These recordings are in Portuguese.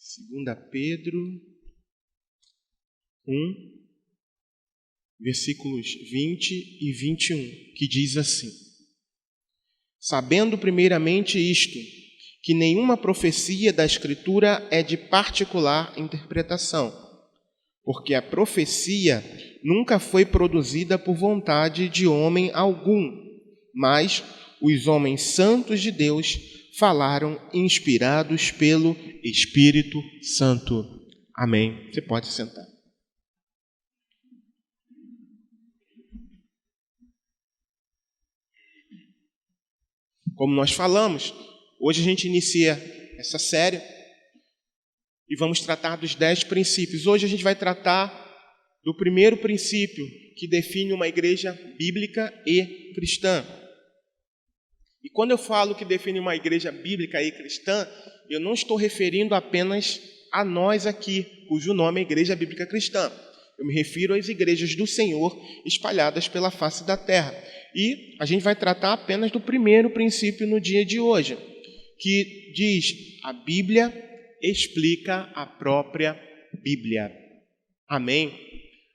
2 Pedro 1, versículos 20 e 21, que diz assim: sabendo primeiramente isto, que nenhuma profecia da Escritura é de particular interpretação, porque a profecia nunca foi produzida por vontade de homem algum, mas os homens santos de Deus falaram inspirados pelo Espírito Santo. Amém. Você pode sentar. Como nós falamos, hoje a gente inicia essa série e vamos tratar dos 10 princípios. Hoje a gente vai tratar do primeiro princípio, que define uma igreja bíblica e cristã. E quando eu falo que define uma igreja bíblica e cristã, eu não estou referindo apenas a nós aqui, cujo nome é Igreja Bíblica Cristã. Eu me refiro às igrejas do Senhor espalhadas pela face da terra. E a gente vai tratar apenas do primeiro princípio no dia de hoje, que diz: a Bíblia explica a própria Bíblia. Amém?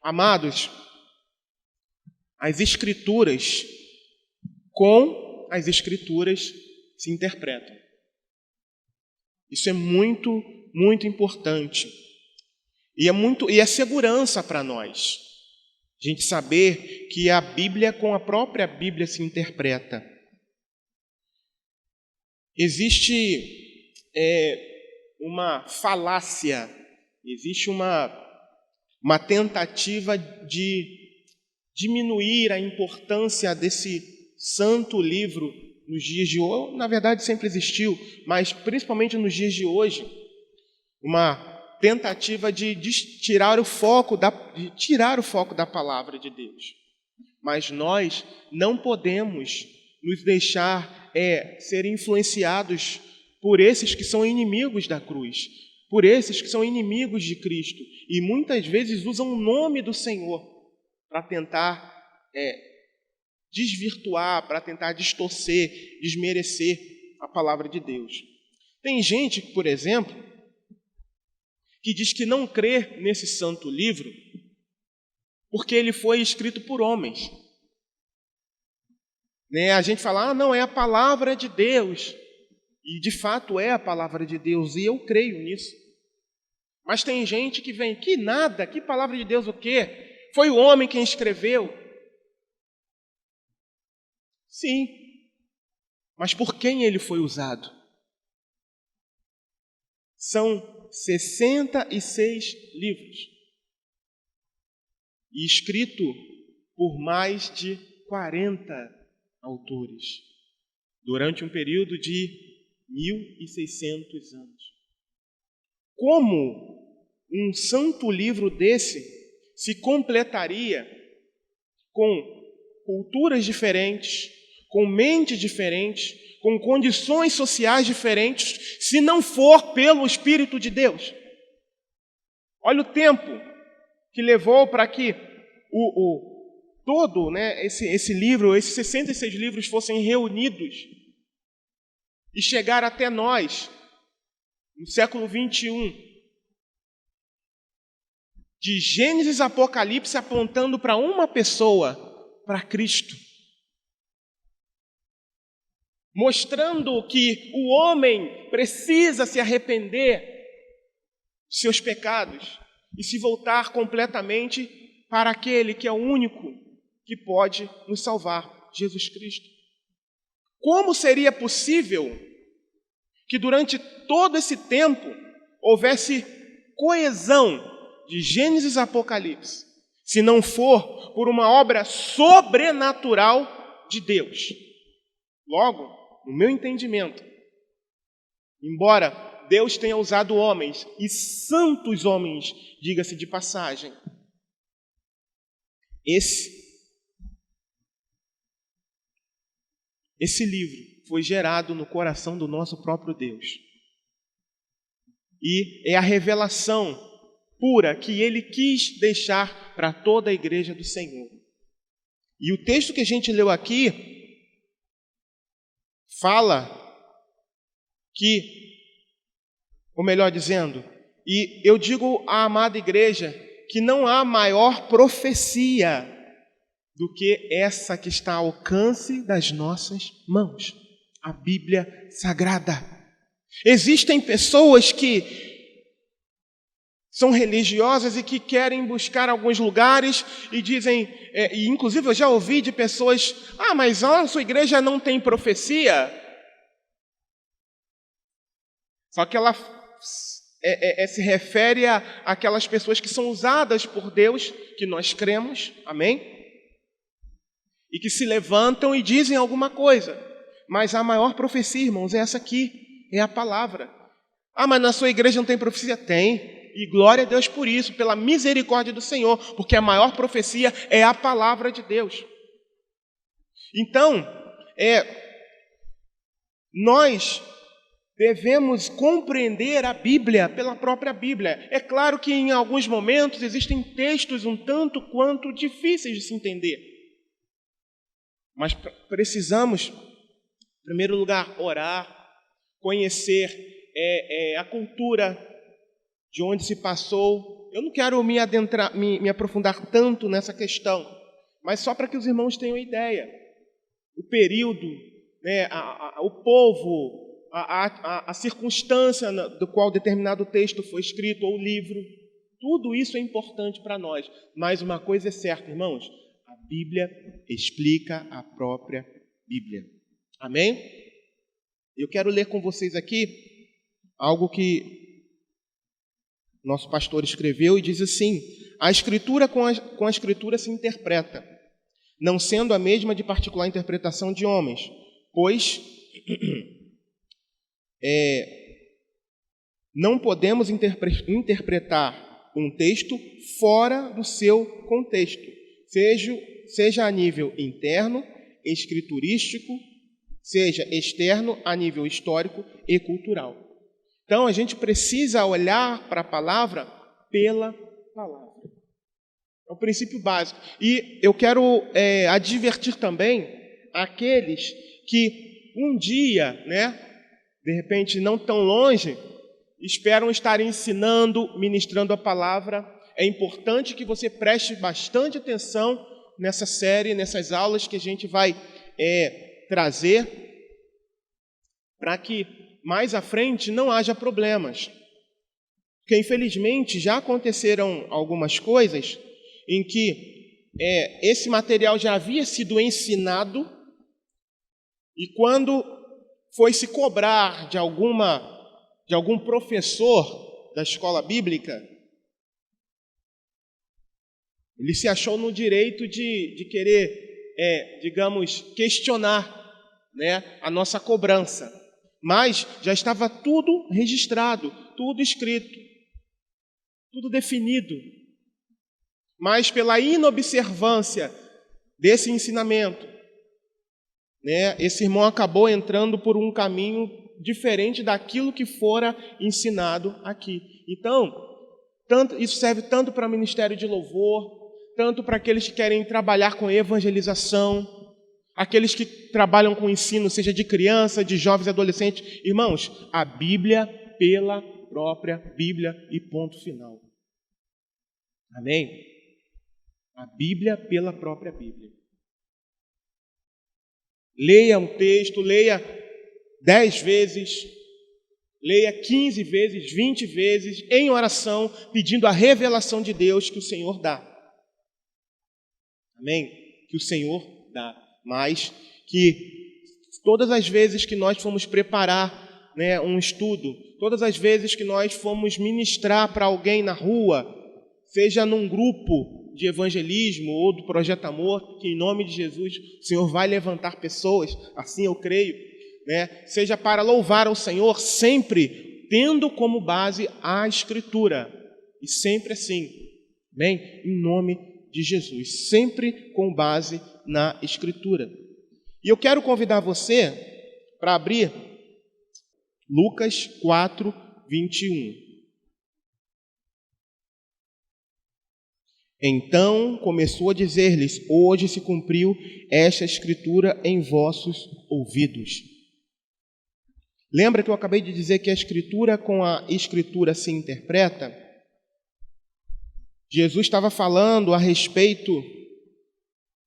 Amados, as Escrituras, com as Escrituras, se interpretam. Isso é muito, muito importante. E é segurança para nós, a gente saber que a Bíblia, com a própria Bíblia, se interpreta. Existe uma falácia, existe uma tentativa de diminuir a importância desse santo livro nos dias de hoje. Na verdade, sempre existiu, mas principalmente nos dias de hoje, uma tentativa de tirar o foco da palavra de Deus. Mas nós não podemos nos deixar ser influenciados por esses que são inimigos da cruz, por esses que são inimigos de Cristo, e muitas vezes usam o nome do Senhor para tentar desvirtuar, para tentar distorcer, desmerecer a palavra de Deus. Tem gente, por exemplo, que diz que não crê nesse santo livro porque ele foi escrito por homens. A gente fala, não, é a palavra de Deus. E de fato é a palavra de Deus, e eu creio nisso. Mas tem gente que vem, que nada, que palavra de Deus o quê? Foi o homem quem escreveu. Sim, mas por quem ele foi usado? São 66 livros, e escrito por mais de 40 autores, durante um período de 1.600 anos. Como um santo livro desse se completaria com culturas diferentes, com mentes diferentes, com condições sociais diferentes, se não for pelo Espírito de Deus? Olha o tempo que levou para que esse livro, esses 66 livros fossem reunidos e chegar até nós, no século 21, de Gênesis a Apocalipse, apontando para uma pessoa, para Cristo, mostrando que o homem precisa se arrepender de seus pecados e se voltar completamente para aquele que é o único que pode nos salvar, Jesus Cristo. Como seria possível que durante todo esse tempo houvesse coesão de Gênesis a Apocalipse, se não for por uma obra sobrenatural de Deus? Logo, no meu entendimento, embora Deus tenha usado homens, e santos homens, diga-se de passagem, esse livro foi gerado no coração do nosso próprio Deus. E é a revelação pura que Ele quis deixar para toda a igreja do Senhor. E o texto que a gente leu aqui fala que, ou melhor dizendo, E eu digo à amada igreja que não há maior profecia do que essa que está ao alcance das nossas mãos, a Bíblia Sagrada. Existem pessoas que são religiosas e que querem buscar alguns lugares e dizem, e inclusive eu já ouvi de pessoas, mas a sua igreja não tem profecia. Só que ela se refere àquelas pessoas que são usadas por Deus, que nós cremos, amém? E que se levantam e dizem alguma coisa. Mas a maior profecia, irmãos, é essa aqui, é a palavra. Mas na sua igreja não tem profecia? Tem. E glória a Deus por isso, pela misericórdia do Senhor, porque a maior profecia é a palavra de Deus. Então, nós devemos compreender a Bíblia pela própria Bíblia. É claro que em alguns momentos existem textos um tanto quanto difíceis de se entender. Mas precisamos, em primeiro lugar, orar, conhecer a cultura de onde se passou. Eu não quero me aprofundar tanto nessa questão, mas só para que os irmãos tenham ideia. O período, o povo, a circunstância do qual determinado texto foi escrito, ou livro, tudo isso é importante para nós. Mas uma coisa é certa, irmãos, a Bíblia explica a própria Bíblia. Amém? Eu quero ler com vocês aqui algo que nosso pastor escreveu e diz assim: a Escritura com a Escritura se interpreta, não sendo a mesma de particular interpretação de homens, pois não podemos interpretar um texto fora do seu contexto, seja a nível interno, escriturístico, seja externo, a nível histórico e cultural. Então, a gente precisa olhar para a palavra pela palavra. É o princípio básico. E eu quero advertir também aqueles que um dia, de repente não tão longe, esperam estar ensinando, ministrando a palavra. É importante que você preste bastante atenção nessa série, nessas aulas que a gente vai trazer, para que mais à frente não haja problemas. Porque, infelizmente, já aconteceram algumas coisas em que esse material já havia sido ensinado e quando foi se cobrar de algum professor da escola bíblica, ele se achou no direito de querer, questionar, a nossa cobrança. Mas já estava tudo registrado, tudo escrito, tudo definido. Mas pela inobservância desse ensinamento, esse irmão acabou entrando por um caminho diferente daquilo que fora ensinado aqui. Então, isso serve tanto para o ministério de louvor, tanto para aqueles que querem trabalhar com evangelização, aqueles que trabalham com ensino, seja de criança, de jovens, adolescentes. Irmãos, a Bíblia pela própria Bíblia e ponto final. Amém? A Bíblia pela própria Bíblia. Leia um texto, leia 10 vezes, leia 15 vezes, 20 vezes, em oração, pedindo a revelação de Deus que o Senhor dá. Amém? Que o Senhor dá. Mas que todas as vezes que nós fomos preparar um estudo, todas as vezes que nós fomos ministrar para alguém na rua, seja num grupo de evangelismo ou do Projeto Amor, que em nome de Jesus o Senhor vai levantar pessoas, assim eu creio, seja para louvar ao Senhor, sempre tendo como base a Escritura, e sempre assim, amém? Em nome de Jesus, sempre com base na Escritura. E eu quero convidar você para abrir Lucas 4, 21. Então começou a dizer-lhes: hoje se cumpriu esta Escritura em vossos ouvidos. Lembra que eu acabei de dizer que a Escritura com a Escritura se interpreta? Jesus estava falando a respeito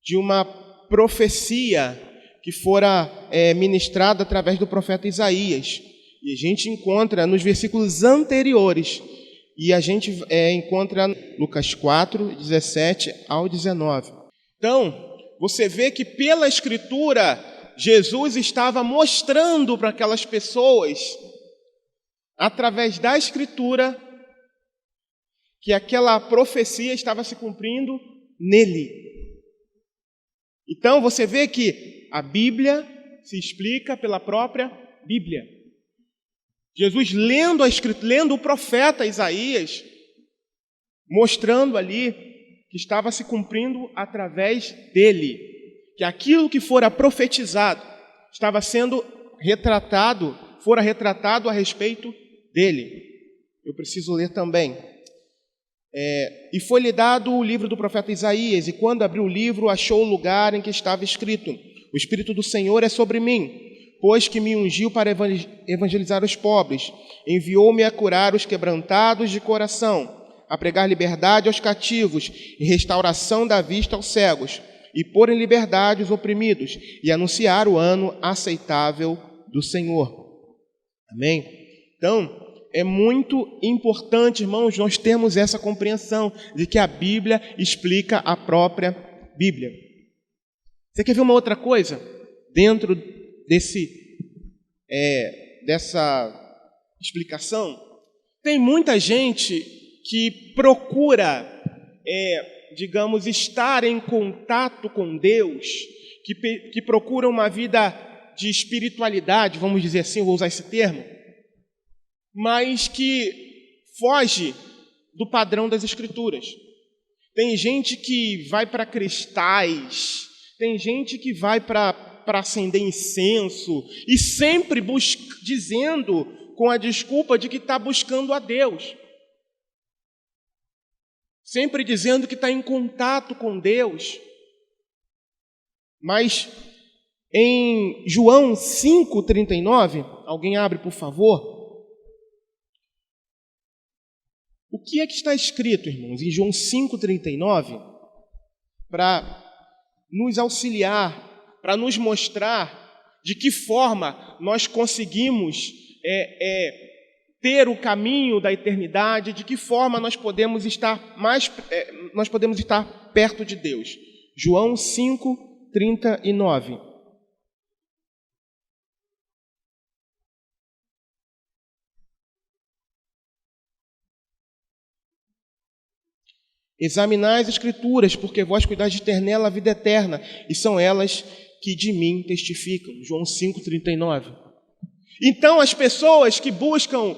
de uma profecia que fora ministrada através do profeta Isaías. E a gente encontra nos versículos anteriores, e a gente encontra Lucas 4, 17 ao 19. Então, você vê que pela Escritura, Jesus estava mostrando para aquelas pessoas, através da Escritura, que aquela profecia estava se cumprindo nele. Então, você vê que a Bíblia se explica pela própria Bíblia. Jesus lendo o profeta Isaías, mostrando ali que estava se cumprindo através dele, que aquilo que fora profetizado estava sendo fora retratado a respeito dele. Eu preciso ler também. E foi-lhe dado o livro do profeta Isaías, e quando abriu o livro, achou o lugar em que estava escrito: o Espírito do Senhor é sobre mim, pois que me ungiu para evangelizar os pobres, enviou-me a curar os quebrantados de coração, a pregar liberdade aos cativos e restauração da vista aos cegos, e pôr em liberdade os oprimidos, e anunciar o ano aceitável do Senhor. Amém? Então, é muito importante, irmãos, nós termos essa compreensão de que a Bíblia explica a própria Bíblia. Você quer ver uma outra coisa? Dentro dessa explicação, tem muita gente que procura, digamos, estar em contato com Deus, que procura uma vida de espiritualidade, vamos dizer assim, vou usar esse termo, mas que foge do padrão das Escrituras. Tem gente que vai para cristais, tem gente que vai para acender incenso, e sempre dizendo com a desculpa de que está buscando a Deus. Sempre dizendo que está em contato com Deus. Mas em João 5,39, alguém abre, por favor. O que é que está escrito, irmãos, em João 5,39, para nos auxiliar, para nos mostrar de que forma nós conseguimos ter o caminho da eternidade, de que forma nós podemos estar perto de Deus. João 5,39. Examinai as Escrituras, porque vós cuidais de ter nela a vida eterna, e são elas que de mim testificam. João 5,39. Então, as pessoas que buscam,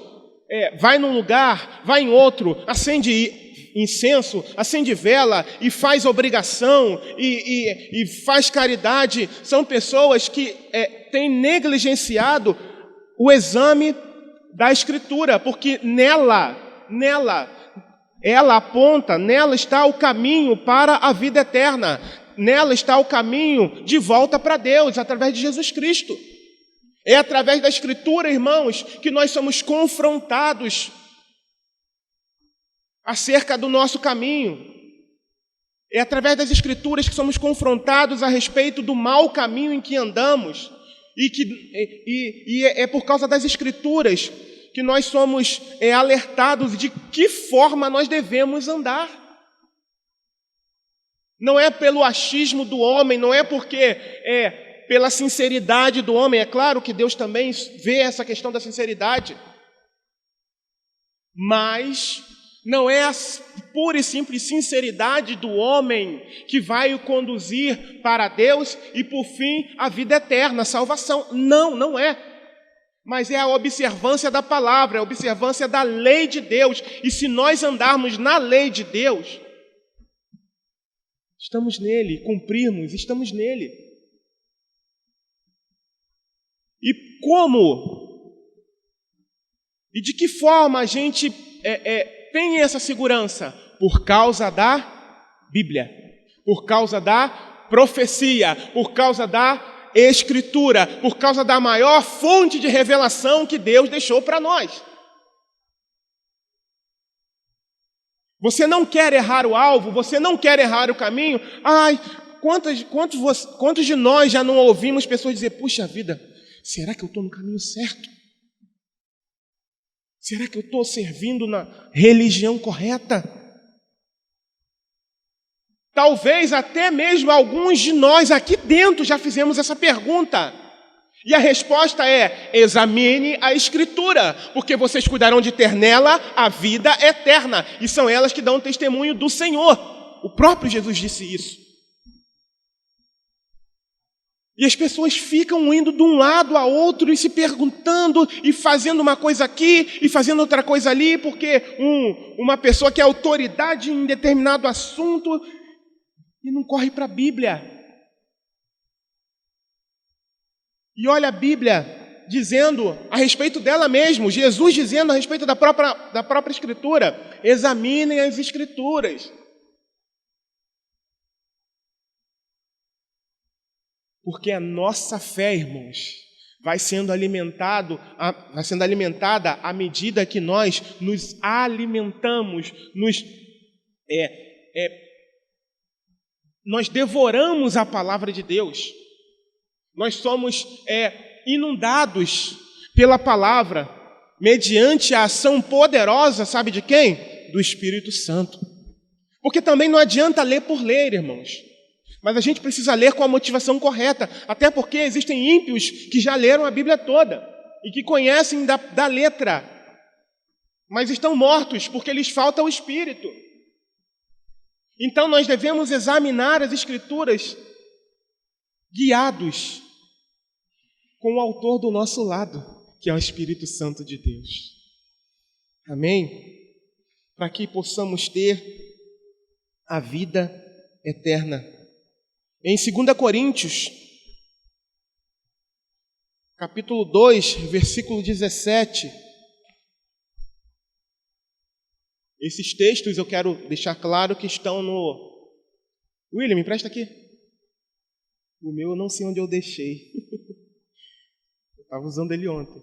vai num lugar, vai em outro, acende incenso, acende vela e faz obrigação e faz caridade, são pessoas que têm negligenciado o exame da Escritura, porque ela aponta, nela está o caminho para a vida eterna. Nela está o caminho de volta para Deus, através de Jesus Cristo. É através da Escritura, irmãos, que nós somos confrontados acerca do nosso caminho. É através das Escrituras que somos confrontados a respeito do mau caminho em que andamos. E é por causa das Escrituras que nós somos alertados de que forma nós devemos andar. Não é pelo achismo do homem, não é porque pela sinceridade do homem. É claro que Deus também vê essa questão da sinceridade. Mas não é a pura e simples sinceridade do homem que vai o conduzir para Deus e, por fim, a vida eterna, a salvação. Não é. Mas é a observância da palavra, é a observância da lei de Deus. E se nós andarmos na lei de Deus, estamos nele, cumprirmos, estamos nele. E como? E de que forma a gente tem essa segurança? Por causa da Bíblia, por causa da profecia, por causa da Escritura, por causa da maior fonte de revelação que Deus deixou para nós. Você não quer errar o alvo, você não quer errar o caminho. Ai, quantos de nós já não ouvimos pessoas dizer, puxa vida, será que eu estou no caminho certo? Será que eu estou servindo na religião correta? Talvez até mesmo alguns de nós aqui dentro já fizemos essa pergunta. E a resposta é, examine a Escritura, porque vocês cuidarão de ter nela a vida eterna. E são elas que dão testemunho do Senhor. O próprio Jesus disse isso. E as pessoas ficam indo de um lado a outro e se perguntando e fazendo uma coisa aqui e fazendo outra coisa ali, porque uma pessoa que é autoridade em determinado assunto e não corre para a Bíblia. E olha a Bíblia dizendo a respeito dela mesmo, Jesus dizendo a respeito da própria Escritura, examinem as Escrituras. Porque a nossa fé, irmãos, vai sendo alimentada à medida que nós nos alimentamos, nós devoramos a palavra de Deus. Nós somos inundados pela palavra, mediante a ação poderosa, sabe de quem? Do Espírito Santo. Porque também não adianta ler por ler, irmãos. Mas a gente precisa ler com a motivação correta, até porque existem ímpios que já leram a Bíblia toda e que conhecem da letra, mas estão mortos porque lhes falta o Espírito. Então nós devemos examinar as Escrituras guiados com o autor do nosso lado, que é o Espírito Santo de Deus. Amém? Para que possamos ter a vida eterna. Em 2 Coríntios, capítulo 2, versículo 17, esses textos eu quero deixar claro que estão no... William, me empresta aqui. O meu eu não sei onde eu deixei. Eu estava usando ele ontem.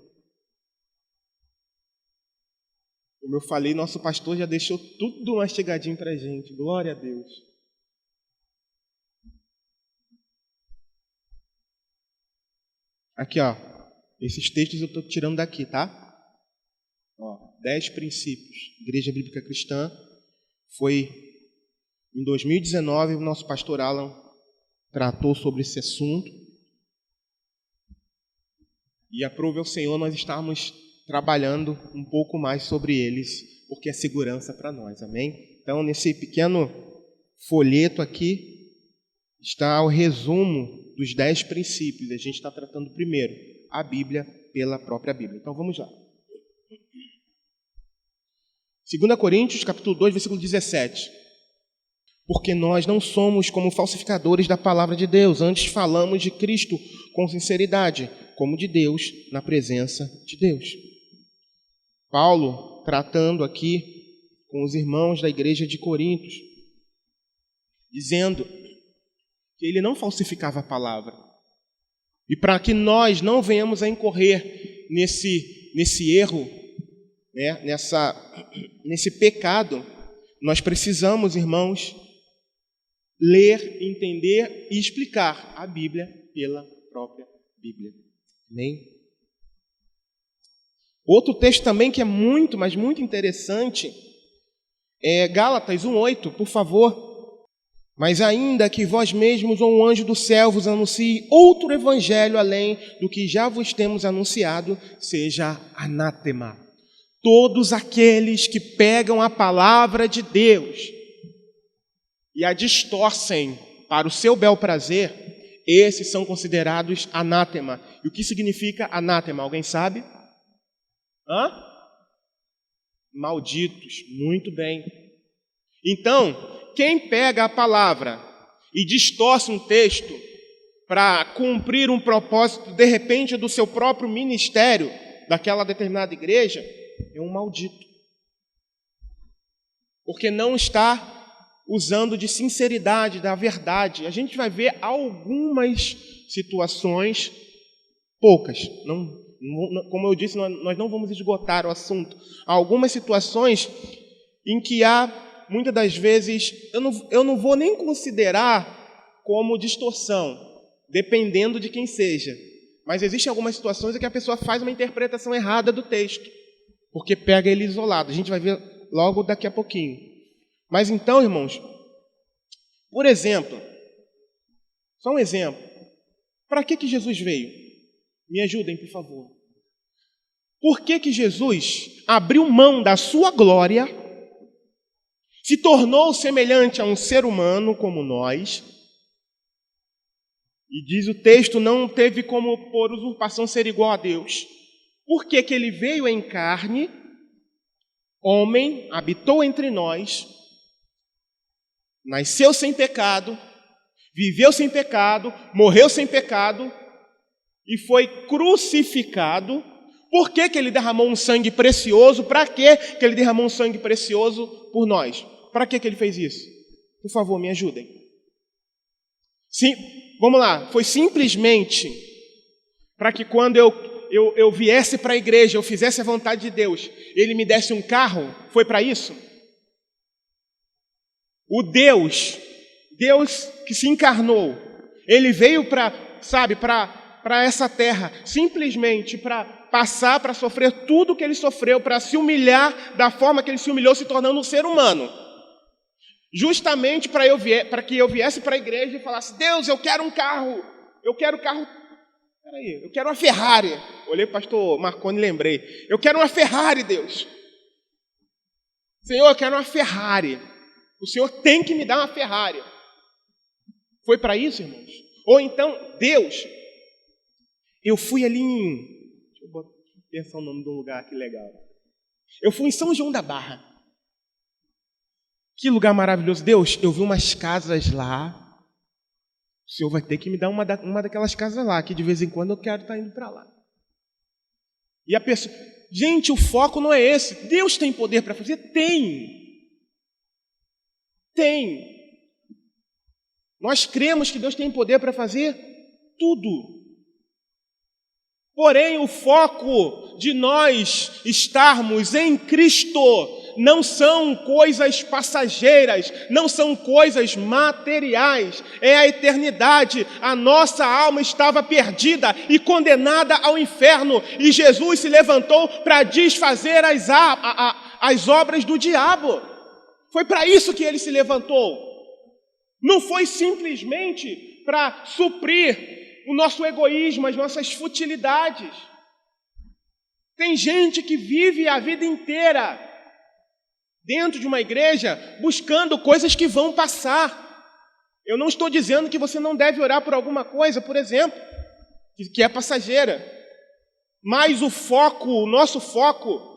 Como eu falei, nosso pastor já deixou tudo mastigadinho para a gente. Glória a Deus. Aqui, ó. Esses textos eu estou tirando daqui, tá? Ó, 10 princípios. Igreja Bíblica Cristã. Foi em 2019, o nosso pastor Alan tratou sobre esse assunto. E aprove ao Senhor nós estarmos trabalhando um pouco mais sobre eles, porque é segurança para nós, amém? Então, nesse pequeno folheto aqui, está o resumo dos 10 princípios. A gente está tratando primeiro a Bíblia pela própria Bíblia. Então, vamos lá. 2 Coríntios, capítulo 2, versículo 17. Porque nós não somos como falsificadores da palavra de Deus, antes falamos de Cristo com sinceridade, como de Deus, na presença de Deus. Paulo, tratando aqui com os irmãos da igreja de Corintos, dizendo que ele não falsificava a palavra. E para que nós não venhamos a incorrer nesse erro, né, nesse pecado, nós precisamos, irmãos, ler, entender e explicar a Bíblia pela própria Bíblia. Amém? Outro texto também que é muito, mas muito interessante é Gálatas 1:8, por favor. Mas ainda que vós mesmos ou um anjo do céu vos anuncie outro evangelho além do que já vos temos anunciado, seja anátema. Todos aqueles que pegam a palavra de Deus e a distorcem para o seu bel prazer, esses são considerados anátema. E o que significa anátema? Alguém sabe? Malditos. Muito bem. Então, quem pega a palavra e distorce um texto para cumprir um propósito, de repente, do seu próprio ministério, daquela determinada igreja, é um maldito. Porque não está usando de sinceridade, da verdade. A gente vai ver algumas situações, poucas, como eu disse, nós não vamos esgotar o assunto. Há algumas situações em que há, muitas das vezes, eu não vou nem considerar como distorção, dependendo de quem seja. Mas existem algumas situações em que a pessoa faz uma interpretação errada do texto, porque pega ele isolado. A gente vai ver logo daqui a pouquinho. Mas então, irmãos, por exemplo, só um exemplo. Para que Jesus veio? Me ajudem, por favor. Por que Jesus abriu mão da sua glória, se tornou semelhante a um ser humano como nós, e diz o texto, não teve como por usurpação ser igual a Deus? Por que ele veio em carne, homem, habitou entre nós, nasceu sem pecado, viveu sem pecado, morreu sem pecado e foi crucificado? Por que ele derramou um sangue precioso? Para que ele derramou um sangue precioso por nós? Para que ele fez isso? Por favor, me ajudem. Sim, vamos lá. Foi simplesmente para que quando eu viesse para a igreja, eu fizesse a vontade de Deus, Ele me desse um carro? Foi para isso? O Deus que se encarnou, Ele veio para essa terra, simplesmente para passar, para sofrer tudo que Ele sofreu, para se humilhar da forma que Ele se humilhou, se tornando um ser humano. Justamente para que eu viesse para a igreja e falasse: Deus, eu quero um carro, eu quero uma Ferrari. Olhei para o pastor Marconi e lembrei: eu quero uma Ferrari, Deus. Senhor, eu quero uma Ferrari. O Senhor tem que me dar uma Ferrari. Foi para isso, irmãos? Ou então, Deus, eu fui ali deixa eu pensar o nome de um lugar aqui legal. Eu fui em São João da Barra. Que lugar maravilhoso. Deus, eu vi umas casas lá. O Senhor vai ter que me dar uma daquelas casas lá, que de vez em quando eu quero estar indo para lá. E a pessoa... Gente, o foco não é esse. Deus tem poder para fazer? Tem. Nós cremos que Deus tem poder para fazer tudo. Porém, o foco de nós estarmos em Cristo não são coisas passageiras, não são coisas materiais, é a eternidade. A nossa alma estava perdida e condenada ao inferno, e Jesus se levantou para desfazer as obras do diabo. Foi para isso que ele se levantou. Não foi simplesmente para suprir o nosso egoísmo, as nossas futilidades. Tem gente que vive a vida inteira dentro de uma igreja buscando coisas que vão passar. Eu não estou dizendo que você não deve orar por alguma coisa, por exemplo, que é passageira. Mas o nosso foco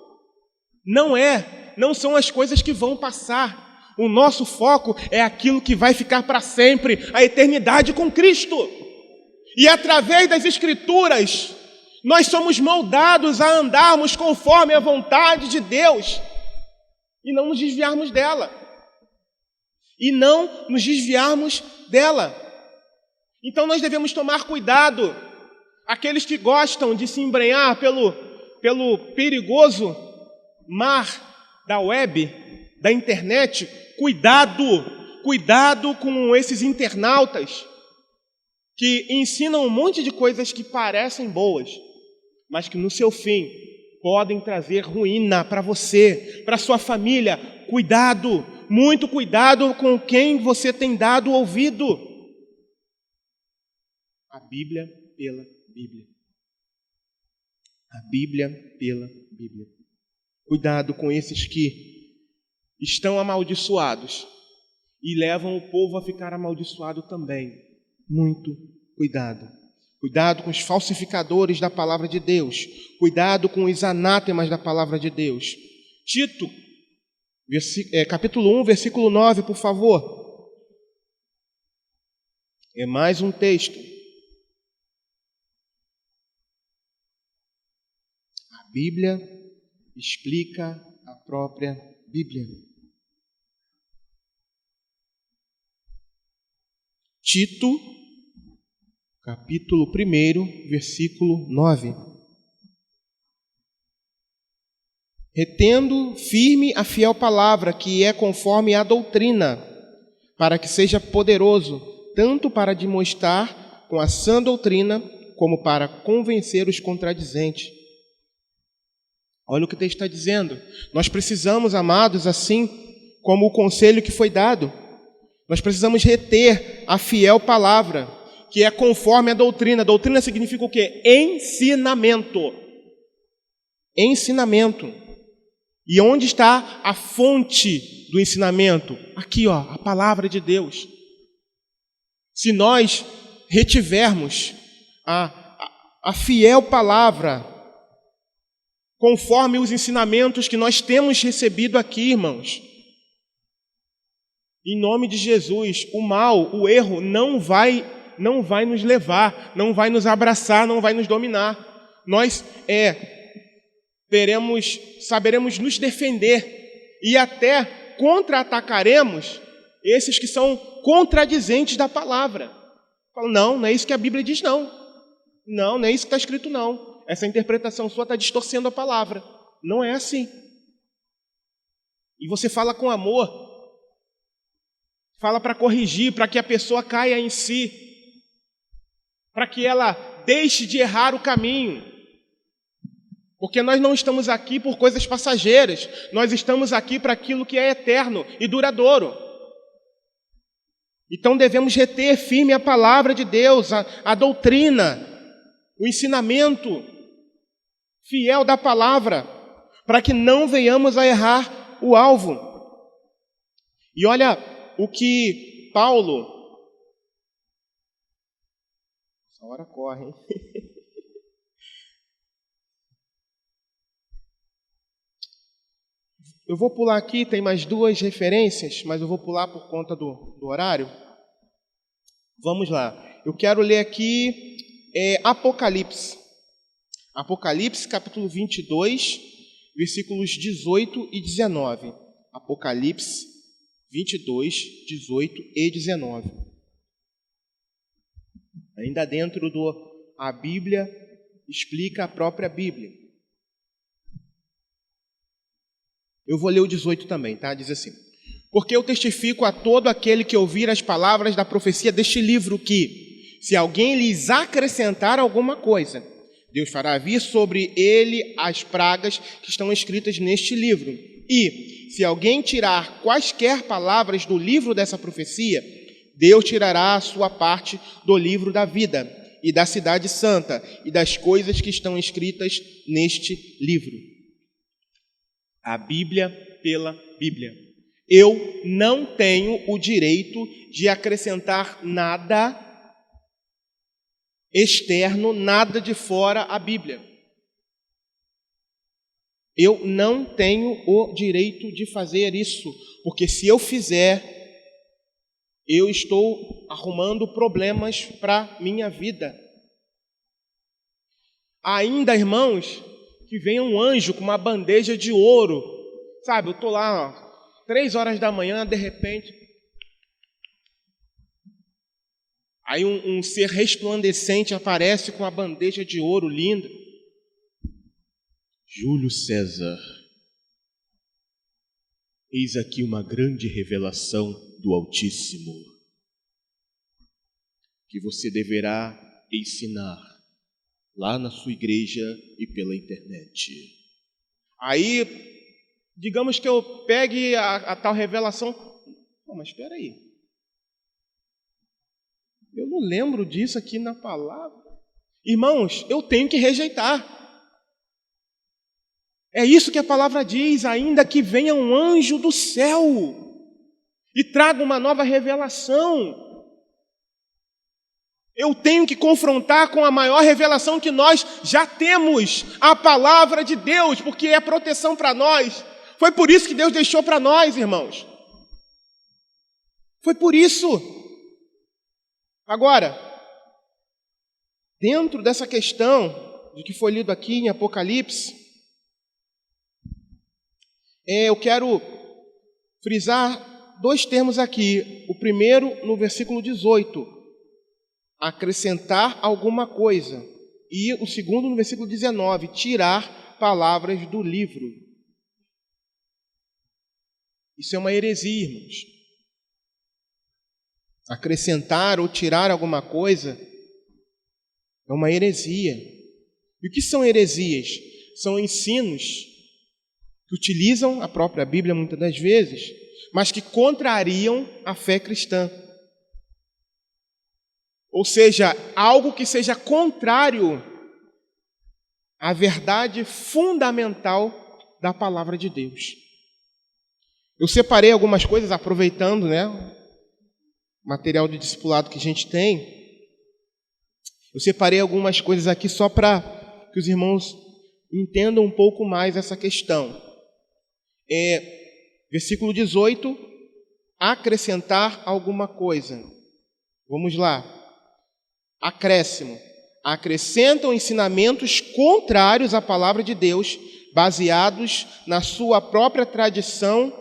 não são as coisas que vão passar. O nosso foco é aquilo que vai ficar para sempre, a eternidade com Cristo. E através das Escrituras, nós somos moldados a andarmos conforme a vontade de Deus e não nos desviarmos dela. Então nós devemos tomar cuidado. Aqueles que gostam de se embrenhar pelo perigoso mar da web, da internet, cuidado com esses internautas que ensinam um monte de coisas que parecem boas, mas que no seu fim podem trazer ruína para você, para sua família. Cuidado, muito cuidado com quem você tem dado ouvido. A Bíblia pela Bíblia. A Bíblia pela Bíblia. Cuidado com esses que estão amaldiçoados e levam o povo a ficar amaldiçoado também. Muito cuidado. Cuidado com os falsificadores da palavra de Deus. Cuidado com os anátemas da palavra de Deus. Tito, capítulo 1, versículo 9, por favor. É mais um texto. A Bíblia explica a própria Bíblia. Tito, capítulo 1, versículo 9. Retendo firme a fiel palavra, que é conforme a doutrina, para que seja poderoso, tanto para demonstrar com a sã doutrina, como para convencer os contradizentes. Olha o que o texto está dizendo. Nós precisamos, amados, assim como o conselho que foi dado, nós precisamos reter a fiel palavra, que é conforme a doutrina. Doutrina significa o quê? Ensinamento. Ensinamento. E onde está a fonte do ensinamento? Aqui, ó, a palavra de Deus. Se nós retivermos a fiel palavra, conforme os ensinamentos que nós temos recebido aqui, irmãos, em nome de Jesus, o mal, o erro não vai nos levar, não vai nos abraçar, não vai nos dominar. Nós saberemos nos defender e até contra-atacaremos esses que são contradizentes da palavra. Falam, não é isso que a Bíblia diz, não. Não é isso que está escrito, não. Essa interpretação sua está distorcendo a palavra. Não é assim. E você fala com amor, fala para corrigir, para que a pessoa caia em si, para que ela deixe de errar o caminho. Porque nós não estamos aqui por coisas passageiras, nós estamos aqui para aquilo que é eterno e duradouro. Então devemos reter firme a palavra de Deus, a doutrina, o ensinamento fiel da palavra, para que não venhamos a errar o alvo. E olha o que Paulo... Essa hora corre, hein? Eu vou pular aqui, tem mais duas referências, mas eu vou pular por conta do horário. Vamos lá. Eu quero ler aqui Apocalipse. Apocalipse, capítulo 22, versículos 18 e 19. Apocalipse 22, 18 e 19. Ainda dentro A Bíblia explica a própria Bíblia. Eu vou ler o 18 também, tá? Diz assim: porque eu testifico a todo aquele que ouvir as palavras da profecia deste livro que, se alguém lhes acrescentar alguma coisa, Deus fará vir sobre ele as pragas que estão escritas neste livro. E, se alguém tirar quaisquer palavras do livro dessa profecia, Deus tirará a sua parte do livro da vida e da cidade santa e das coisas que estão escritas neste livro. A Bíblia pela Bíblia. Eu não tenho o direito de acrescentar nada externo, nada de fora à Bíblia. Eu não tenho o direito de fazer isso, porque se eu fizer, eu estou arrumando problemas para minha vida. Ainda, irmãos, que venha um anjo com uma bandeja de ouro, sabe, eu estou lá, 3 horas da manhã, de repente, aí um ser resplandecente aparece com uma bandeja de ouro linda. Júlio César, eis aqui uma grande revelação do Altíssimo, que você deverá ensinar lá na sua igreja e pela internet. Aí, digamos que eu pegue a tal revelação. Mas espera aí. Eu não lembro disso aqui na palavra. Irmãos, eu tenho que rejeitar. É isso que a palavra diz, ainda que venha um anjo do céu e traga uma nova revelação. Eu tenho que confrontar com a maior revelação que nós já temos, a palavra de Deus, porque é proteção para nós. Foi por isso que Deus deixou para nós, irmãos. Foi por isso. Agora, dentro dessa questão de que foi lido aqui em Apocalipse, eu quero frisar 2 termos aqui. O primeiro, no versículo 18. acrescentar alguma coisa. E o segundo, no versículo 19, tirar palavras do livro. Isso é uma heresia, irmãos. Acrescentar ou tirar alguma coisa é uma heresia. E o que são heresias? São ensinos que utilizam a própria Bíblia muitas das vezes, mas que contrariam a fé cristã. Ou seja, algo que seja contrário à verdade fundamental da palavra de Deus. Eu separei algumas coisas, aproveitando, o material de discipulado que a gente tem. Eu separei algumas coisas aqui só para que os irmãos entendam um pouco mais essa questão. Versículo 18, acrescentar alguma coisa. Vamos lá. Acréscimo. Acrescentam ensinamentos contrários à palavra de Deus, baseados na sua própria tradição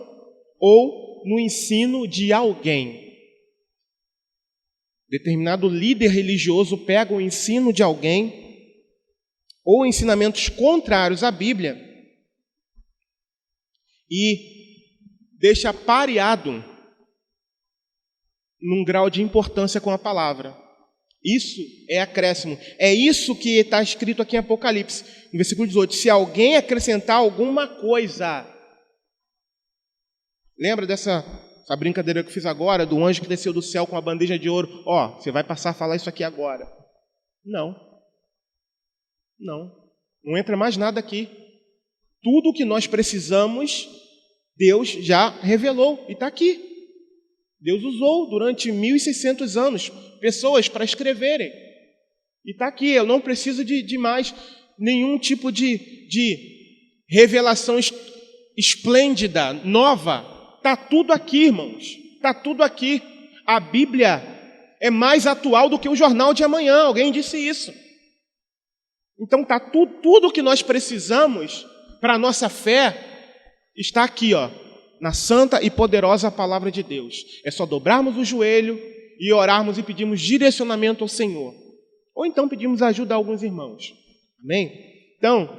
ou no ensino de alguém. Determinado líder religioso pega o ensino de alguém ou ensinamentos contrários à Bíblia e deixa pareado num grau de importância com a palavra. Isso é acréscimo. É isso que está escrito aqui em Apocalipse, no versículo 18. Se alguém acrescentar alguma coisa. Lembra dessa brincadeira que eu fiz agora, do anjo que desceu do céu com a bandeja de ouro? Você vai passar a falar isso aqui agora. Não entra mais nada aqui. Tudo o que nós precisamos, Deus já revelou e está aqui. Deus usou durante 1.600 anos pessoas para escreverem. E está aqui, eu não preciso de mais nenhum tipo de revelação esplêndida, nova. Está tudo aqui, irmãos. Está tudo aqui. A Bíblia é mais atual do que o jornal de amanhã. Alguém disse isso. Então está tudo o que nós precisamos para a nossa fé está aqui, na santa e poderosa palavra de Deus. É só dobrarmos o joelho e orarmos e pedirmos direcionamento ao Senhor. Ou então pedimos ajuda a alguns irmãos. Amém? Então,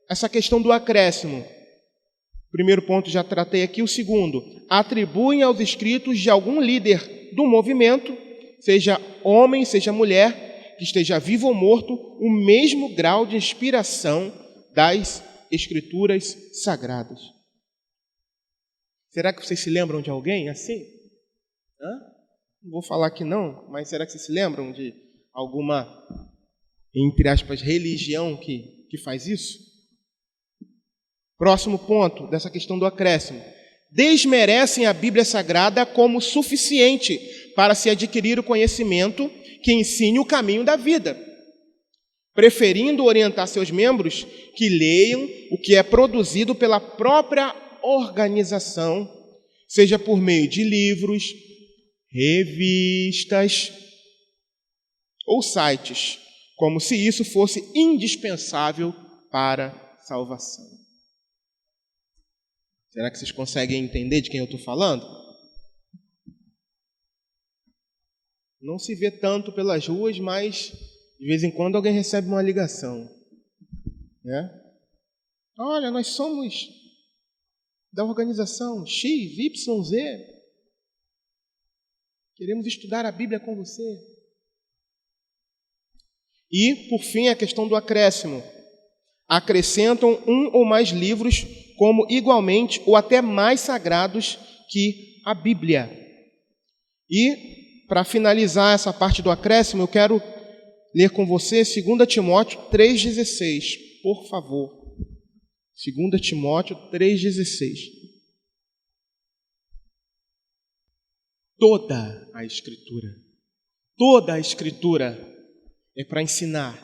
essa questão do acréscimo. O primeiro ponto já tratei aqui. O segundo, atribuem aos escritos de algum líder do movimento, seja homem, seja mulher, que esteja vivo ou morto, o mesmo grau de inspiração das Escrituras Sagradas. Será que vocês se lembram de alguém assim? Não vou falar que não, mas será que vocês se lembram de alguma, entre aspas, religião que faz isso? Próximo ponto dessa questão do acréscimo. Desmerecem a Bíblia Sagrada como suficiente para se adquirir o conhecimento que ensine o caminho da vida, preferindo orientar seus membros que leiam o que é produzido pela própria organização, seja por meio de livros, revistas ou sites, como se isso fosse indispensável para a salvação. Será que vocês conseguem entender de quem eu estou falando? Não se vê tanto pelas ruas, mas de vez em quando alguém recebe uma ligação. Olha, nós somos da organização XYZ. Queremos estudar a Bíblia com você. E, por fim, a questão do acréscimo. Acrescentam um ou mais livros como igualmente ou até mais sagrados que a Bíblia. E, para finalizar essa parte do acréscimo, eu quero ler com você 2 Timóteo 3,16, por favor. 2 Timóteo 3,16. Toda a Escritura é para ensinar,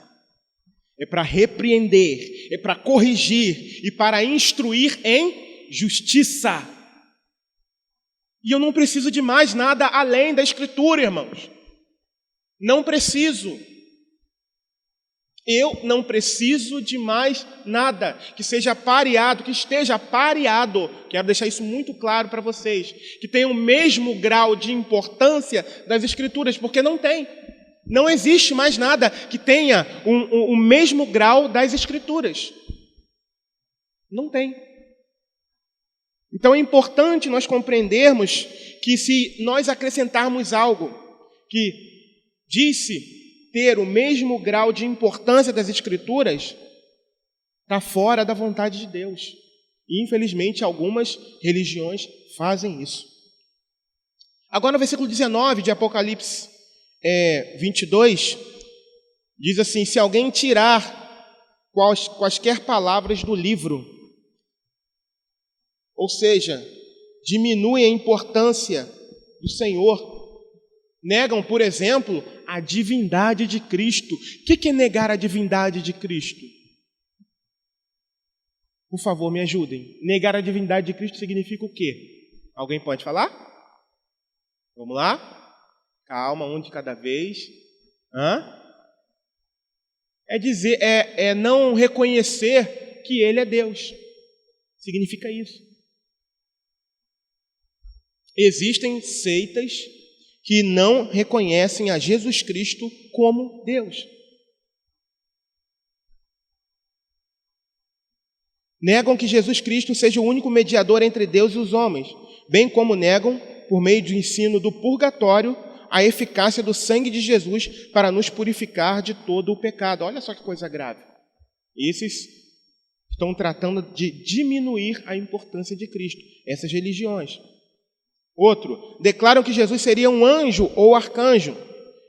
é para repreender, é para corrigir e para instruir em justiça. E eu não preciso de mais nada além da Escritura, irmãos. Não preciso. Eu não preciso de mais nada que seja pareado, que esteja pareado. Quero deixar isso muito claro para vocês, que tenha o mesmo grau de importância das Escrituras, porque não tem. Não existe mais nada que tenha o mesmo grau das Escrituras. Não tem. Então é importante nós compreendermos que se nós acrescentarmos algo que disse ter o mesmo grau de importância das Escrituras, está fora da vontade de Deus. E, infelizmente, algumas religiões fazem isso. Agora, no versículo 19 de Apocalipse 22, diz assim: se alguém tirar quaisquer palavras do livro, ou seja, diminui a importância do Senhor, negam, por exemplo, a divindade de Cristo. O que é negar a divindade de Cristo? Por favor, me ajudem. Negar a divindade de Cristo significa o quê? Alguém pode falar? Vamos lá? Calma, um de cada vez. É não reconhecer que Ele é Deus. Significa isso. Existem seitas que não reconhecem a Jesus Cristo como Deus. Negam que Jesus Cristo seja o único mediador entre Deus e os homens, bem como negam, por meio do ensino do purgatório, a eficácia do sangue de Jesus para nos purificar de todo o pecado. Olha só que coisa grave. Esses estão tratando de diminuir a importância de Cristo, essas religiões. Outro, declaram que Jesus seria um anjo ou arcanjo,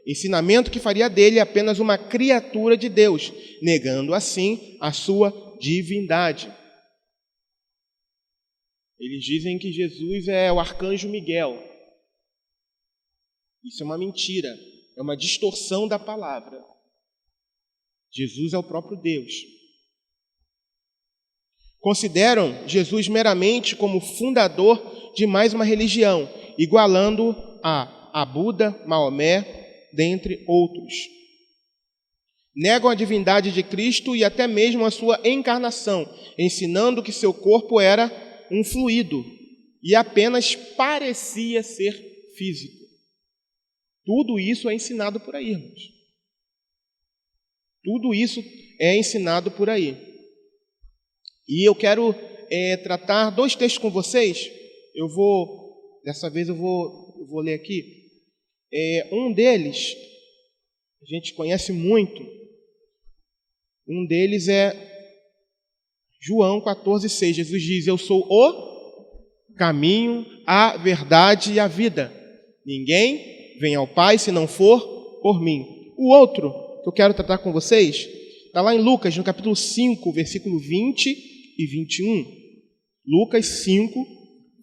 ensinamento que faria dele apenas uma criatura de Deus, negando assim a sua divindade. Eles dizem que Jesus é o arcanjo Miguel. Isso é uma mentira, é uma distorção da palavra. Jesus é o próprio Deus. Consideram Jesus meramente como fundador de mais uma religião, igualando a Buda, Maomé, dentre outros. Negam a divindade de Cristo e até mesmo a sua encarnação, ensinando que seu corpo era um fluido e apenas parecia ser físico. Tudo isso é ensinado por aí, irmãos. Tudo isso é ensinado por aí. E eu quero tratar dois textos com vocês. Dessa vez eu vou ler aqui. Um deles, a gente conhece muito. Um deles é João 14,6. Jesus diz: eu sou o caminho, a verdade e a vida. Ninguém vem ao Pai se não for por mim. O outro que eu quero tratar com vocês está lá em Lucas, no capítulo 5, versículo 20 e 21. Lucas 5,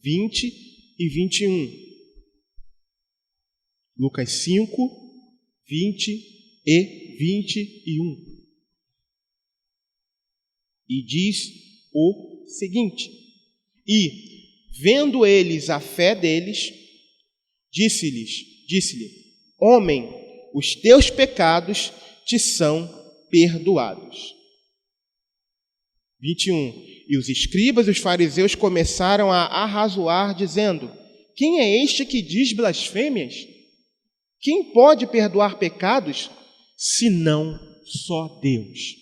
20 e 21. Lucas 5, 20 e 21. E diz o seguinte: e, vendo eles a fé deles, disse-lhe: homem, os teus pecados te são perdoados. 21. E os escribas e os fariseus começaram a arrazoar, dizendo: quem é este que diz blasfêmias? Quem pode perdoar pecados, senão só Deus?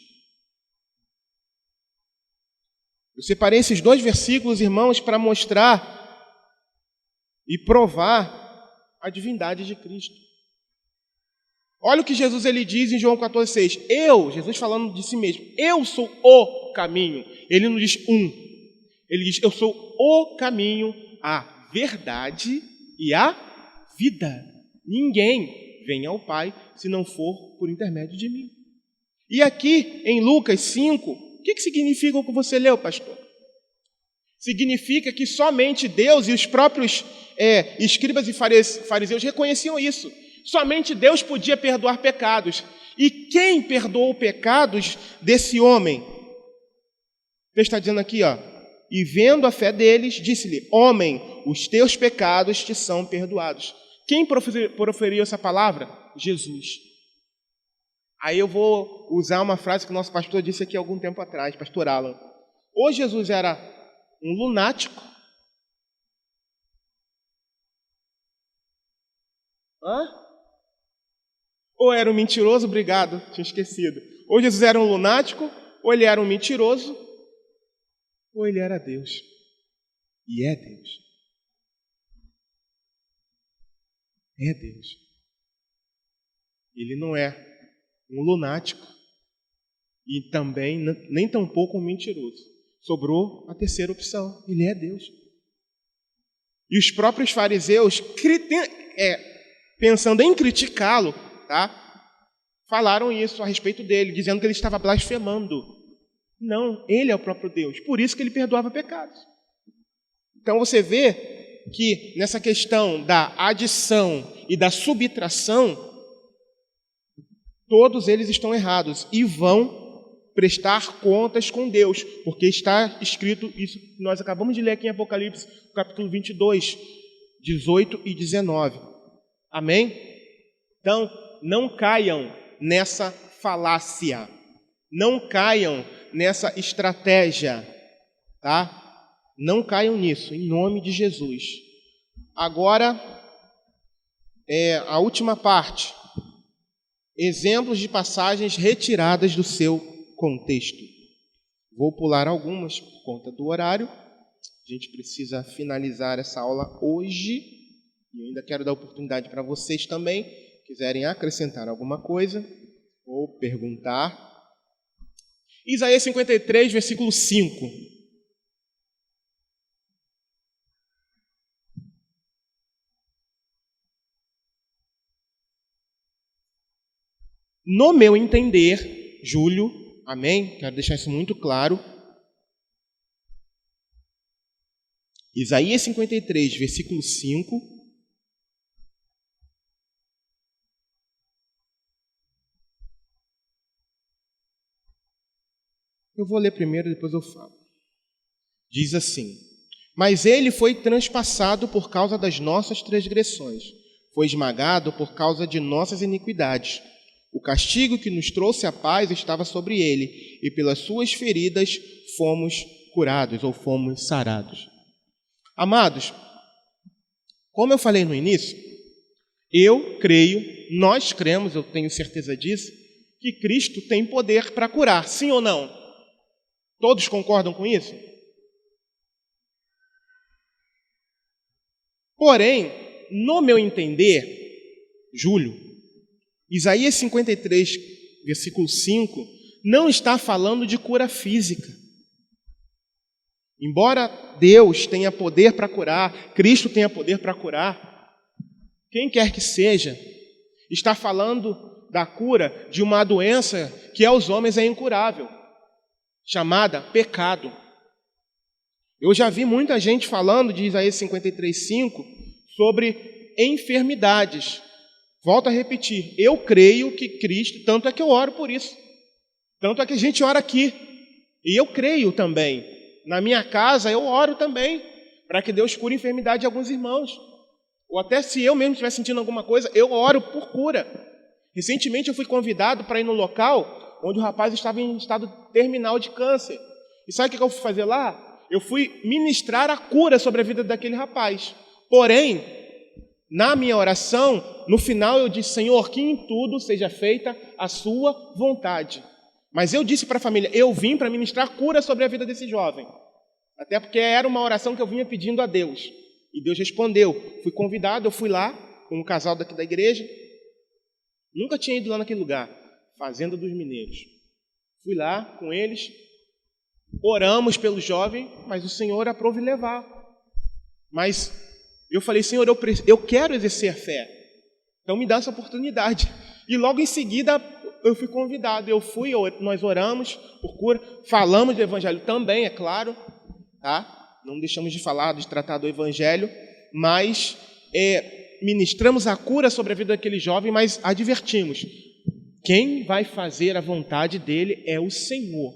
Eu separei esses dois versículos, irmãos, para mostrar e provar a divindade de Cristo. Olha o que Jesus ele diz em João 14,6. Jesus falando de si mesmo, eu sou o caminho. Ele não diz um. Ele diz: eu sou o caminho, a verdade e a vida. Ninguém vem ao Pai se não for por intermédio de mim. E aqui em Lucas 5, o que significa o que você leu, pastor? Significa que somente Deus e os próprios escribas e fariseus reconheciam isso. Somente Deus podia perdoar pecados. E quem perdoou pecados desse homem? Ele está dizendo aqui, e vendo a fé deles, disse-lhe: homem, os teus pecados te são perdoados. Quem proferiu essa palavra? Jesus. Aí eu vou usar uma frase que o nosso pastor disse aqui há algum tempo atrás, pastor Alan. Ou Jesus era um lunático, ou era um mentiroso, obrigado, tinha esquecido. Ou Jesus era um lunático, ou ele era um mentiroso, ou ele era Deus. E é Deus. É Deus. Ele não é um lunático e também nem tampouco um mentiroso. Sobrou a terceira opção. Ele é Deus. E os próprios fariseus, pensando em criticá-lo, tá? Falaram isso a respeito dele, dizendo que ele estava blasfemando. Não, ele é o próprio Deus. Por isso que ele perdoava pecados. Então você vê que nessa questão da adição e da subtração, todos eles estão errados e vão prestar contas com Deus, porque está escrito isso que nós acabamos de ler aqui em Apocalipse, capítulo 22, 18 e 19. Amém? Então, não caiam nessa falácia, não caiam nessa estratégia, tá? Não caiam nisso, em nome de Jesus. Agora, a última parte. Exemplos de passagens retiradas do seu contexto. Vou pular algumas por conta do horário. A gente precisa finalizar essa aula hoje. E eu ainda quero dar oportunidade para vocês também, quiserem acrescentar alguma coisa ou perguntar. Isaías 53, versículo 5. No meu entender, Júlio, amém? Quero deixar isso muito claro. Isaías 53, versículo 5. Eu vou ler primeiro, depois eu falo. Diz assim: Mas ele foi transpassado por causa das nossas transgressões, foi esmagado por causa de nossas iniquidades. O castigo que nos trouxe a paz estava sobre ele, e pelas suas feridas fomos curados, ou fomos sarados. Amados, como eu falei no início, eu creio, nós cremos, eu tenho certeza disso, que Cristo tem poder para curar, sim ou não? Todos concordam com isso? Porém, no meu entender, Júlio, Isaías 53, versículo 5, não está falando de cura física. Embora Deus tenha poder para curar, Cristo tenha poder para curar, quem quer que seja, está falando da cura de uma doença que aos homens é incurável, chamada pecado. Eu já vi muita gente falando de Isaías 53, 5 sobre enfermidades. Volto a repetir, eu creio que Cristo, tanto é que eu oro por isso, tanto é que a gente ora aqui, e eu creio também, na minha casa eu oro também, para que Deus cure a enfermidade de alguns irmãos, ou até se eu mesmo estiver sentindo alguma coisa, eu oro por cura. Recentemente eu fui convidado para ir no local onde o rapaz estava em estado terminal de câncer, e sabe o que eu fui fazer lá? Eu fui ministrar a cura sobre a vida daquele rapaz, porém, na minha oração, no final eu disse, Senhor, que em tudo seja feita a sua vontade. Mas eu disse para a família, eu vim para ministrar cura sobre a vida desse jovem. Até porque era uma oração que eu vinha pedindo a Deus. E Deus respondeu. Fui convidado, eu fui lá, com um casal daqui da igreja. Nunca tinha ido lá naquele lugar, Fazenda dos Mineiros. Fui lá com eles, oramos pelo jovem, mas o Senhor aprove levar. Mas eu falei, Senhor, eu quero exercer a fé, então me dá essa oportunidade. E logo em seguida eu fui convidado, nós oramos por cura, falamos do Evangelho também, é claro, tá? Não deixamos de falar, de tratar do Evangelho, mas ministramos a cura sobre a vida daquele jovem, mas advertimos, quem vai fazer a vontade dele é o Senhor.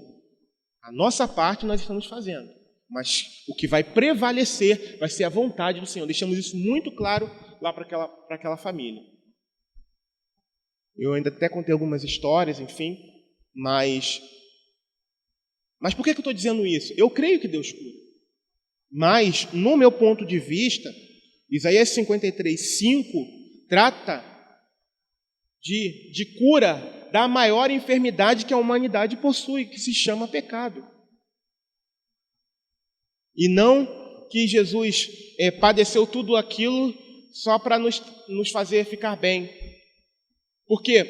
A nossa parte nós estamos fazendo. Mas o que vai prevalecer vai ser a vontade do Senhor. Deixamos isso muito claro lá para aquela família. Eu ainda até contei algumas histórias, enfim, mas por que eu estou dizendo isso? Eu creio que Deus cura. Mas, no meu ponto de vista, Isaías 53:5 trata de cura da maior enfermidade que a humanidade possui, que se chama pecado. E não que Jesus padeceu tudo aquilo só para nos fazer ficar bem. Porque,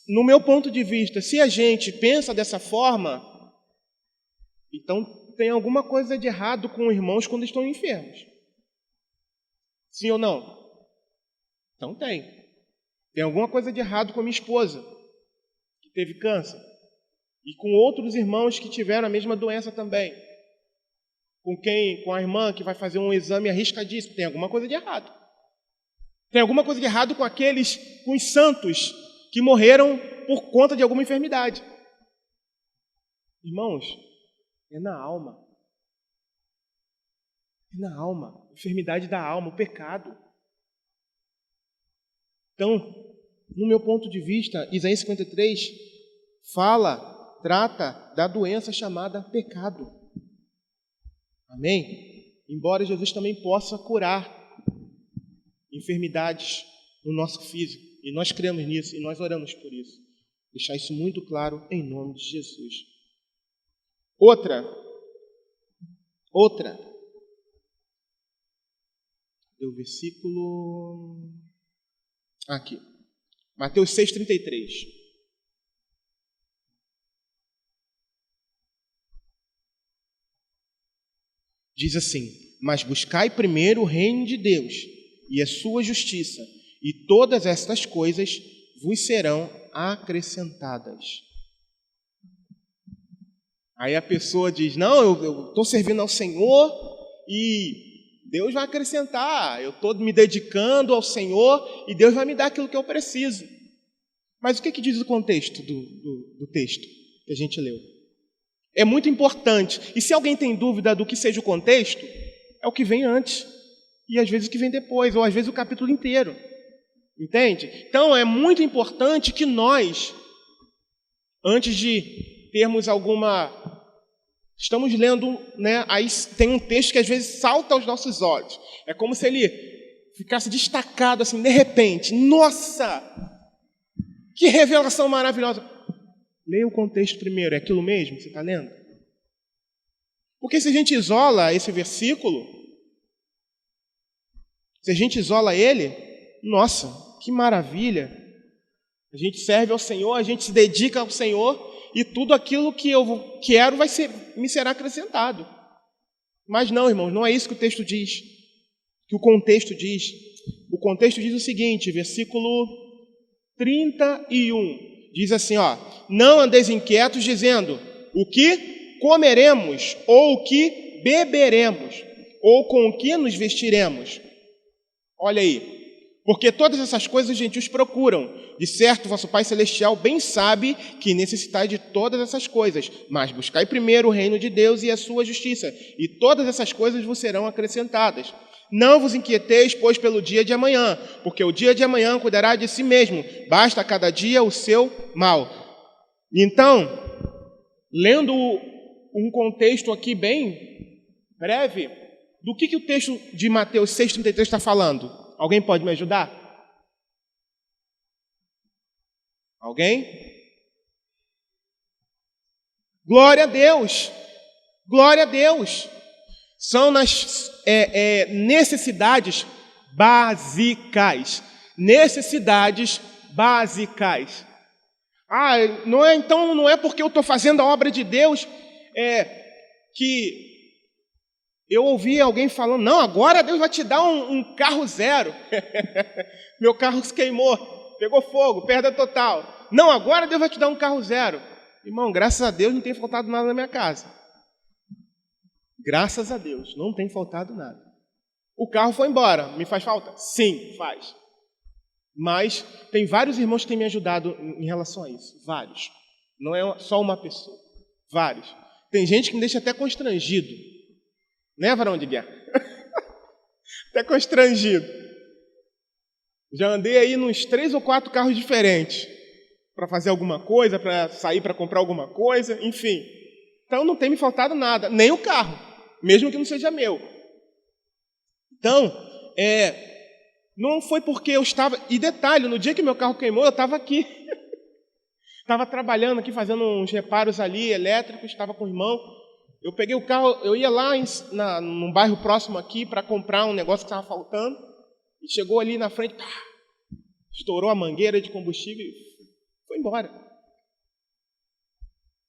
no meu ponto de vista, se a gente pensa dessa forma, então tem alguma coisa de errado com irmãos quando estão enfermos. Sim ou não? Então tem. Tem alguma coisa de errado com a minha esposa, que teve câncer. E com outros irmãos que tiveram a mesma doença também. Com a irmã que vai fazer um exame arriscadíssimo. Tem alguma coisa de errado. Tem alguma coisa de errado com os santos que morreram por conta de alguma enfermidade. Irmãos, é na alma. É na alma. Enfermidade da alma, o pecado. Então, no meu ponto de vista, Isaías 53 trata da doença chamada pecado. Amém? Embora Jesus também possa curar enfermidades no nosso físico. E nós cremos nisso e nós oramos por isso. Deixar isso muito claro em nome de Jesus. Outra. O versículo... Aqui. Mateus 6:33. Diz assim: mas buscai primeiro o reino de Deus e a sua justiça, e todas estas coisas vos serão acrescentadas. Aí a pessoa diz: não, eu estou servindo ao Senhor e Deus vai acrescentar. Eu estou me dedicando ao Senhor e Deus vai me dar aquilo que eu preciso. Mas o que diz o contexto do texto que a gente leu? É muito importante. E se alguém tem dúvida do que seja o contexto, é o que vem antes. E às vezes o que vem depois, ou às vezes o capítulo inteiro. Entende? Então é muito importante que nós, antes de termos alguma... Estamos lendo, né? Aí tem um texto que às vezes salta aos nossos olhos. É como se ele ficasse destacado assim, de repente. Nossa! Que revelação maravilhosa! Leia o contexto primeiro. É aquilo mesmo que você está lendo? Porque se a gente isola esse versículo, se a gente isola ele, nossa, que maravilha! A gente serve ao Senhor, a gente se dedica ao Senhor, e tudo aquilo que eu quero me será acrescentado. Mas não, irmãos, não é isso que o texto diz. Que o contexto diz. O contexto diz o seguinte, versículo 31. Diz assim, não andeis inquietos dizendo o que comeremos, ou o que beberemos, ou com o que nos vestiremos. Olha aí. Porque todas essas coisas os gentios procuram. De certo, vosso Pai Celestial bem sabe que necessitai de todas essas coisas. Mas buscai primeiro o reino de Deus e a sua justiça, e todas essas coisas vos serão acrescentadas. Não vos inquieteis, pois, pelo dia de amanhã, porque o dia de amanhã cuidará de si mesmo. Basta a cada dia o seu mal. Então, lendo um contexto aqui bem breve, do que o texto de Mateus 6,33 está falando? Alguém pode me ajudar? Alguém? Glória a Deus! Glória a Deus! São nas necessidades básicas. Necessidades básicas. Então não é porque eu estou fazendo a obra de Deus que... Eu ouvi alguém falando, não, agora Deus vai te dar um carro zero. Meu carro se queimou, pegou fogo, perda total. Não, agora Deus vai te dar um carro zero. Irmão, graças a Deus não tem faltado nada na minha casa. Graças a Deus, não tem faltado nada. O carro foi embora, me faz falta? Sim, faz. Mas tem vários irmãos que têm me ajudado em relação a isso. Vários. Não é só uma pessoa. Vários. Tem gente que me deixa até constrangido. Né, varão de guerra? Até constrangido. Já andei aí nos 3 ou 4 carros diferentes para fazer alguma coisa, para sair para comprar alguma coisa, enfim. Então não tem me faltado nada, nem o carro, mesmo que não seja meu. Então, não foi porque eu estava... E detalhe, no dia que meu carro queimou, eu estava aqui. Estava trabalhando aqui, fazendo uns reparos ali, elétricos, estava com o irmão. Eu peguei o carro, eu ia lá num bairro próximo aqui para comprar um negócio que estava faltando. E chegou ali na frente, pá, estourou a mangueira de combustível e foi embora.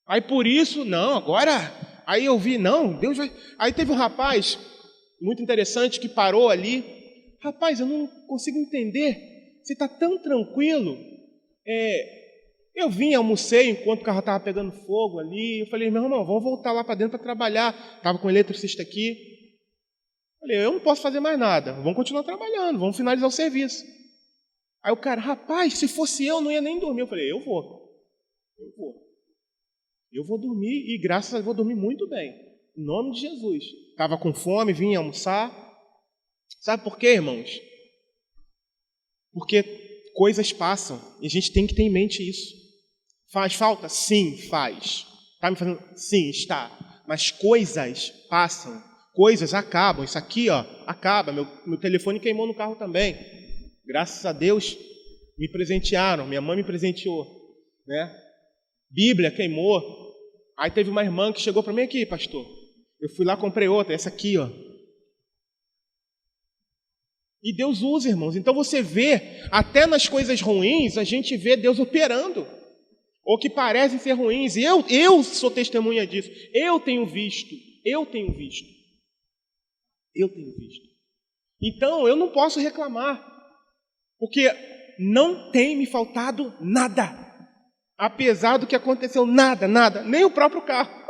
Aí por isso, não, agora... Aí eu vi, não, Deus vai... Aí teve um rapaz muito interessante que parou ali. Rapaz, eu não consigo entender. Você está tão tranquilo. Eu vim, almocei enquanto o carro estava pegando fogo ali. Eu falei, meu irmão, vamos voltar lá para dentro para trabalhar. Estava com o eletricista aqui. Falei, eu não posso fazer mais nada. Vamos continuar trabalhando, vamos finalizar o serviço. Aí o cara, rapaz, se fosse eu, não ia nem dormir. Eu falei, eu vou. Eu vou dormir e graças a Deus vou dormir muito bem. Em nome de Jesus. Estava com fome, vim almoçar. Sabe por quê, irmãos? Porque coisas passam e a gente tem que ter em mente isso. Faz falta? Sim, faz. Está me fazendo? Sim, está. Mas coisas passam, coisas acabam. Isso aqui, ó, acaba. Meu telefone queimou no carro também. Graças a Deus me presentearam, minha mãe me presenteou, né? Bíblia queimou. Aí teve uma irmã que chegou para mim aqui, pastor. Eu fui lá, comprei outra, essa aqui, ó. E Deus usa, irmãos. Então você vê, até nas coisas ruins, a gente vê Deus operando. Ou que parecem ser ruins. E eu sou testemunha disso. Eu tenho visto. Então eu não posso reclamar. Porque não tem me faltado nada. Apesar do que aconteceu, nada. Nem o próprio carro.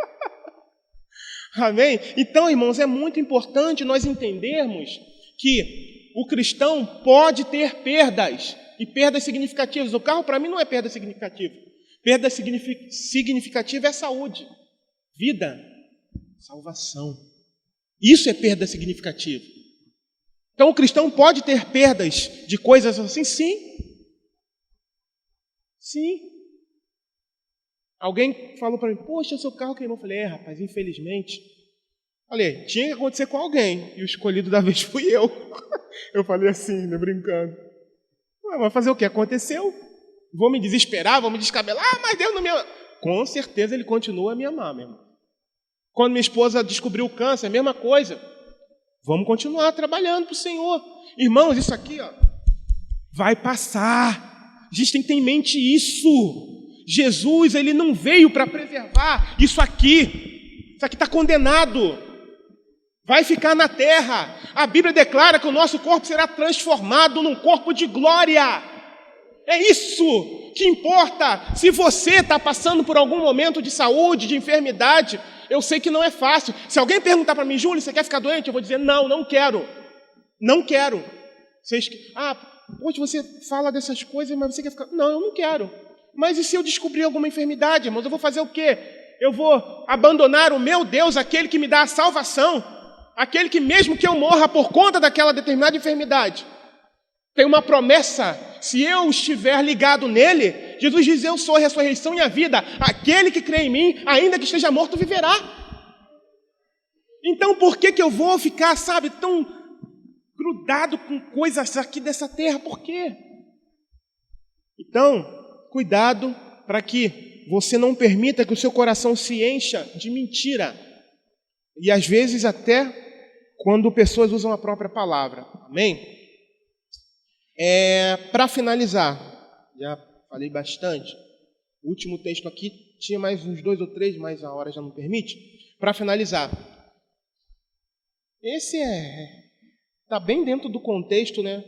Amém? Então, irmãos, é muito importante nós entendermos que o cristão pode ter perdas, e perdas significativas. O carro, para mim, não é perda significativa. Perda significativa é saúde, vida, salvação. Isso é perda significativa. Então, o cristão pode ter perdas de coisas assim? Sim. Alguém falou para mim, poxa, seu carro queimou. Eu falei, rapaz, infelizmente. Falei, tinha que acontecer com alguém. E o escolhido da vez fui eu. Eu falei assim, né, brincando. Mas fazer o quê? Aconteceu. Vou me desesperar, vou me descabelar. Mas Deus não me ama. Com certeza Ele continua a me amar, meu irmão. Quando minha esposa descobriu o câncer, a mesma coisa. Vamos continuar trabalhando para o Senhor. Irmãos, isso aqui, ó, vai passar. A gente tem que ter em mente isso. Jesus, Ele não veio para preservar isso aqui. Isso aqui está condenado. Vai ficar na terra. A Bíblia declara que o nosso corpo será transformado num corpo de glória. É isso que importa. Se você está passando por algum momento de saúde, de enfermidade, eu sei que não é fácil. Se alguém perguntar para mim, Júlio, você quer ficar doente? Eu vou dizer, não quero. Não quero. Poxa, você fala dessas coisas, mas você quer ficar... Não, eu não quero. Mas e se eu descobrir alguma enfermidade, irmãos? Eu vou fazer o quê? Eu vou abandonar o meu Deus, aquele que me dá a salvação, aquele que mesmo que eu morra por conta daquela determinada enfermidade, tem uma promessa, se eu estiver ligado nele, Jesus diz, eu sou a ressurreição e a vida, aquele que crê em mim, ainda que esteja morto, viverá. Então por que eu vou ficar, tão grudado com coisas aqui dessa terra? Por quê? Então, cuidado para que você não permita que o seu coração se encha de mentira. E às vezes até quando pessoas usam a própria palavra. Amém? Para finalizar, já falei bastante. O último texto aqui tinha mais uns 2 ou 3, mas a hora já não permite. Para finalizar, esse está bem dentro do contexto, né?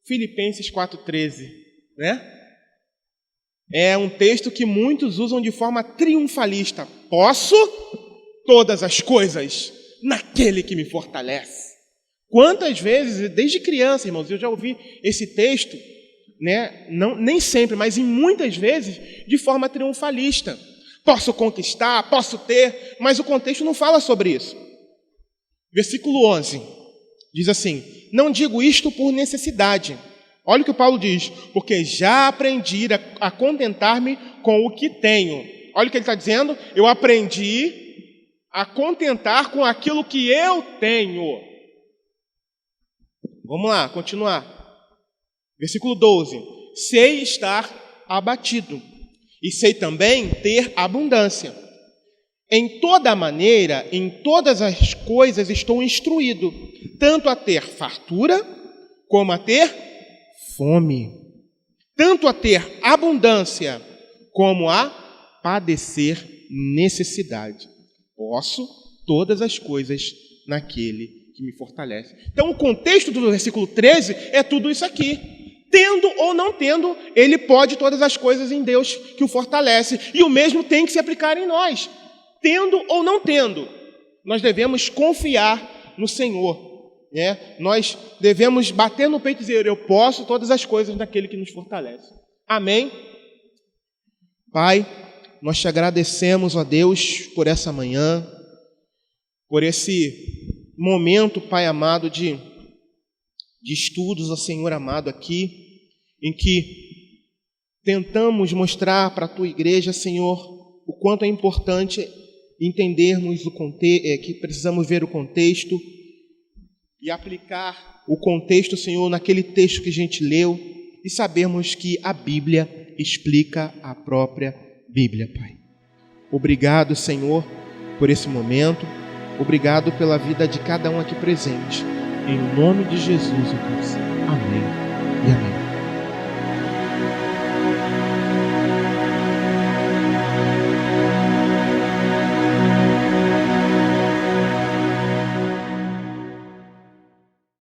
Filipenses 4,13, né? É um texto que muitos usam de forma triunfalista. Posso todas as coisas naquele que me fortalece. Quantas vezes, desde criança, irmãos, eu já ouvi esse texto, né? Não, nem sempre, mas em muitas vezes, de forma triunfalista. Posso conquistar, posso ter, mas o contexto não fala sobre isso. Versículo 11 diz assim: não digo isto por necessidade, Olha o que o Paulo diz: porque já aprendi a contentar-me com o que tenho. Olha o que ele está dizendo: eu aprendi a contentar com aquilo que eu tenho. Vamos lá, continuar. Versículo 12: sei estar abatido, e sei também ter abundância. Em toda maneira, em todas as coisas estou instruído, tanto a ter fartura, como a ter fome, tanto a ter abundância, como a padecer necessidade. Posso todas as coisas naquele que me fortalece. Então, o contexto do versículo 13 é tudo isso aqui. Tendo ou não tendo, ele pode todas as coisas em Deus que o fortalece. E o mesmo tem que se aplicar em nós. Tendo ou não tendo, nós devemos confiar no Senhor. Nós devemos bater no peito e dizer: eu posso todas as coisas naquele que nos fortalece. Amém? Pai, nós te agradecemos, ó Deus, por essa manhã, por esse momento, Pai amado, de estudos, ó Senhor amado, aqui, em que tentamos mostrar para a Tua igreja, Senhor, o quanto é importante entendermos o contexto, que precisamos ver o contexto e aplicar o contexto, Senhor, naquele texto que a gente leu e sabermos que a Bíblia explica a própria Bíblia, Pai. Obrigado, Senhor, por esse momento. Obrigado pela vida de cada um aqui presente. Em nome de Jesus, eu peço. Amém e amém.